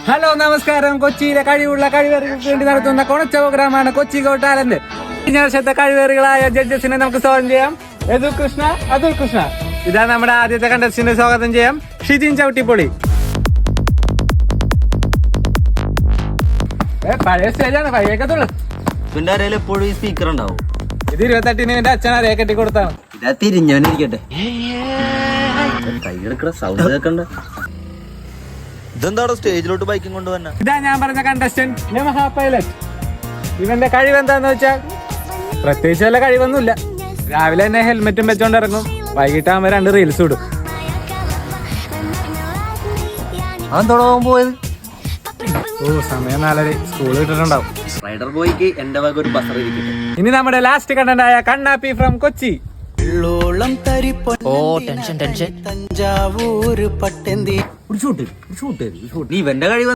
Hello നമസ്കാരം. കൊച്ചിയിലെ കഴിവുള്ള കഴിവേറികൾക്ക് വേണ്ടി നടത്തുന്ന കൊണച്ച പ്രോഗ്രാമാണ് കൊച്ചി ഗോ ടാലന്റ്. കഴിഞ്ഞ വർഷത്തെ കഴിവേറികളായ ജഡ്ജസിനെ നമുക്ക് സ്വാഗതം ചെയ്യാം. അതുൽ കൃഷ്ണ. ഇതാ നമ്മുടെ ആദ്യത്തെ കണ്ടസ്റ്റന്റിനെ സ്വാഗതം ചെയ്യാം. ഷിജിൻ ചവിട്ടിപ്പൊളി. പഴയ സ്റ്റേജാണ്, പഴയക്കത്തുള്ളു. എപ്പോഴും സ്പീക്കർ ഉണ്ടാവും. ഇത് 28-ന് എന്റെ അച്ഛൻ അറിയാ കെട്ടി കൊടുത്താണ്. ഇതാ തിരിഞ്ഞവനിരിക്കട്ടെ. കൈയെടുക്കണ സൗണ്ട് കേൾക്കണ്ട. ഇതെന്താണോ സ്റ്റേജിലോട്ട് ബൈക്കും കൊണ്ടുവന്ന? ഇതാ ഞാൻ പറഞ്ഞ കണ്ടസ്റ്റന്റ് യമഹ പൈലറ്റ്. ഇവന്റെ കഴിവെന്താന്ന് വെച്ചാൽ പ്രത്യേകിച്ച് വല്ല കഴിവൊന്നുമില്ല. രാവിലെ തന്നെ ഹെൽമെറ്റും വെച്ചോണ്ട് ഇറങ്ങും, വൈകിട്ടാകുമ്പോ 2 റീൽസ് ഇടും. അതെന്തോടാൻ പോയത്? സമയം 4:30, സ്കൂൾ വിട്ടിട്ടുണ്ടാവും. റൈഡർ ബോയ്ക്ക് എന്റെ വക ഒരു ബസർ ഇരിക്കട്ടെ. ഇനി നമ്മുടെ last കണ്ടന്റായ Kannappi from Kochi. Tension Thanjavur പട്ടെന്തി നീ ഇവന്റെ കഴിവ്